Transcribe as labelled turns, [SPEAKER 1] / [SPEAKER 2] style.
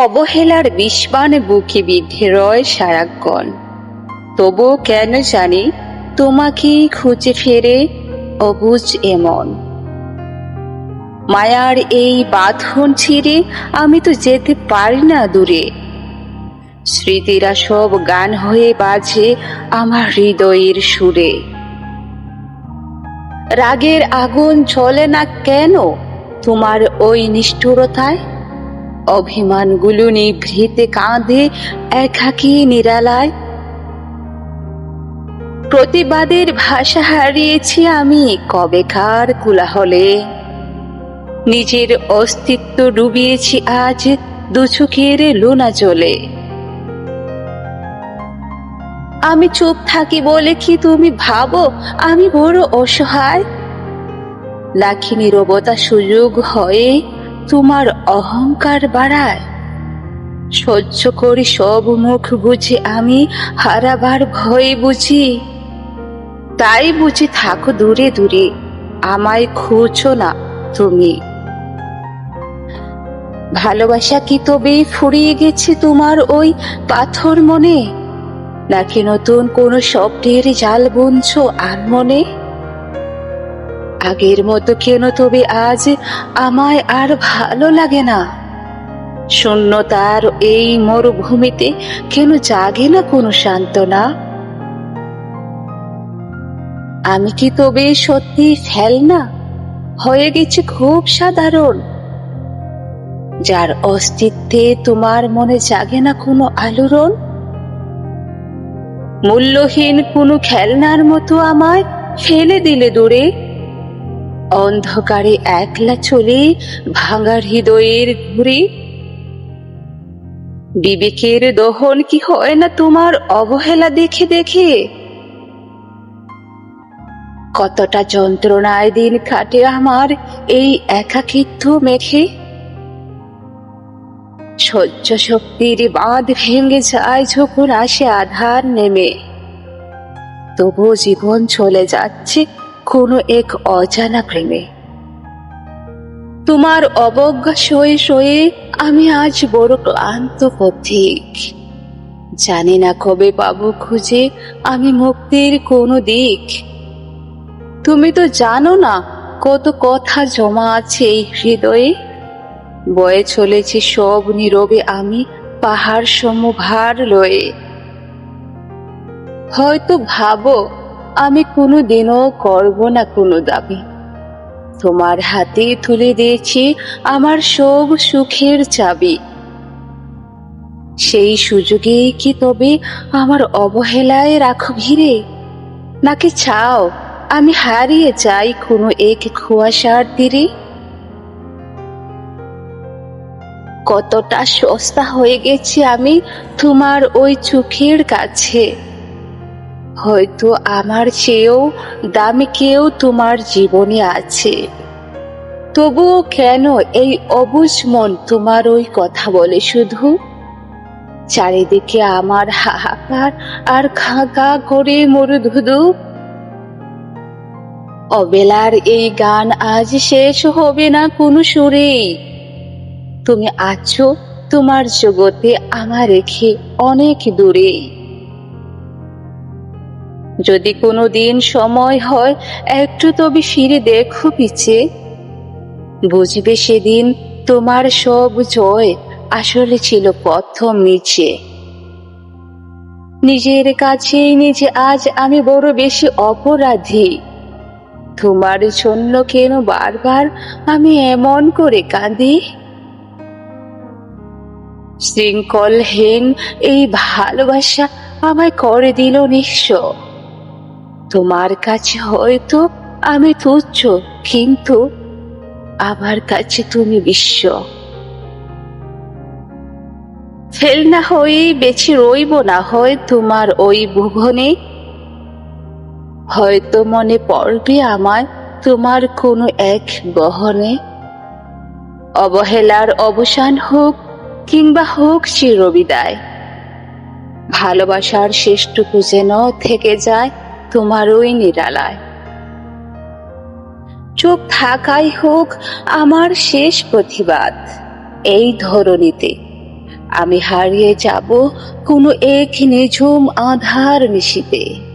[SPEAKER 1] অবহেলার বিষবান বুকে বিদ্ধে রয় সারাক্ষণ। তবু কেন জানি তোমাকেই খুঁজে ফেরে অবুঝ এমন। মায়ার এই বাঁধন ছিঁড়ে আমি তো যেতে পারি না দূরে। স্মৃতিরা সব গান হয়ে বাজে আমার হৃদয়ের সুরে। রাগের আগুন জ্বলে না কেন তোমার ওই নিষ্ঠুরতায়? অভিমানগুলো নিভৃতে কাঁধে একাকী নিরালায়। প্রতিবাদের ভাষা হারিয়েছি আমি কবেকার কোলাহলে। নিজের অস্তিত্ব ডুবিয়েছি আজ দুচোখের লোনা জলে। আমি চুপ থাকি বলে কি তুমি ভাবো আমি বড় অসহায়? নাকি নীরবতা সুযোগ হয়ে তোমার অহংকার বাড়ায়? সহ্য করি সব মুখ বুঝে আমি হারাবার ভয় বুঝি। তাই বুঝি থাকো দূরে দূরে, আমায় খুঁজো না তুমি। ভালোবাসা কি তবে ফুরিয়ে গেছে তোমার ওই পাথর মনে? নাকি নতুন কোন স্বপ্নের জাল বুনছো আনমনে? আগের মতো কেন তবে আজ আমায় আর ভালো লাগে না? শূন্যতার এই মরুভূমিতে কেন জাগে না কোনো সান্ত্বনা? আমি কি তবে সত্যি ফেলনা হয়ে গেছে খুব সাধারণ, যার অস্তিত্বে তোমার মনে জাগে না কোনো আলোড়ন? মূল্যহীন কোনো খেলনার মতো আমায় ফেলে দিলে দূরে, অন্ধকারে একলা চলে ভাঙা হৃদয়ের ঘুরে। বিবেকের দহন কি হয় না তোমার অবহেলা দেখে দেখে? কতটা যন্ত্রণায় দিন কাটে আমার এই একাকিত্ব মেখে। সহ্য শক্তির বাঁধ ভেঙে যায় যখন আসে আধার নেমে। তবু জীবন চলে যাচ্ছে কোনো এক অজানা প্রেমে। তোমার অবজ্ঞা সয়ে সয়ে আমি আজ বড় ক্লান্ত পথিক। জানি না কবে পাবো খুঁজে আমি মুক্তির কোনো দিক। তুমি তো জানো না কত কথা জমা আছে এই হৃদয়ে। বয়ে চলেছি সব নীরবে আমি পাহাড় সমভার লয়ে। হয়তো ভাবো আমি কোনোদিনও করব না কোনো দাবি। তোমার হাতে তুলে দিয়েছি আমার সব সুখের চাবি। সেই সুযোগে কি তবে আমার অবহেলায় রাখো ভিড়ে? নাকি চাও আমি হারিয়ে যাই কোনো এক কুয়াশার তীরে? কতটা সস্তা হয়ে গেছি আমি তোমার ওই চোখের কাছে। হয়তো আমার চেয়েও দামি কেউ তোমার জীবনে আছে। তবুও কেন এই অবুঝ মন তোমার ওই কথা বলে শুধু? চারিদিকে আমার হাহাকার আর খা খা করে মরুধুধু। অবেলার এই গান আজ শেষ হবে না কোনো সুরেই। তুমি আছো তোমার জগতে আমার রেখে অনেক দূরে। যদি কোনো দিন সময় হয় একটু তবে ফিরে দেখো পিছে। বুঝবে সেদিন তোমার সব জয় আসলে ছিল প্রথম নিচে। নিজের কাছেই নিজে আজ আমি বড় বেশি অপরাধী। তোমার জন্য কেন বারবার আমি এমন করে কাঁদি? শৃঙ্খলহীন এই ভালোবাসা আমায় করে দিল নিঃস্ব। তোমার কাছে হয়তো আমি তুচ্ছ, কিন্তু আমার কাছে তুমি বিশ্ব। ফেলনা হয়ে বেঁচে রইব না হয় তোমার ওই ভুবনে। হয়তো মনে পড়বে আমায় তোমার কোনো এক গহনে। অবহেলার অবসান হোক কিংবা হোক চিরবিদায়, ভালোবাসার শেষটুকু যেন থেকে যায় তোমার ওই নিরালায়। চুপ থাকাই হোক আমার শেষ প্রতিবাদ এই ধরণীতে। আমি হারিয়ে যাব কোনো এক নিঝুম আধার নিশিতে।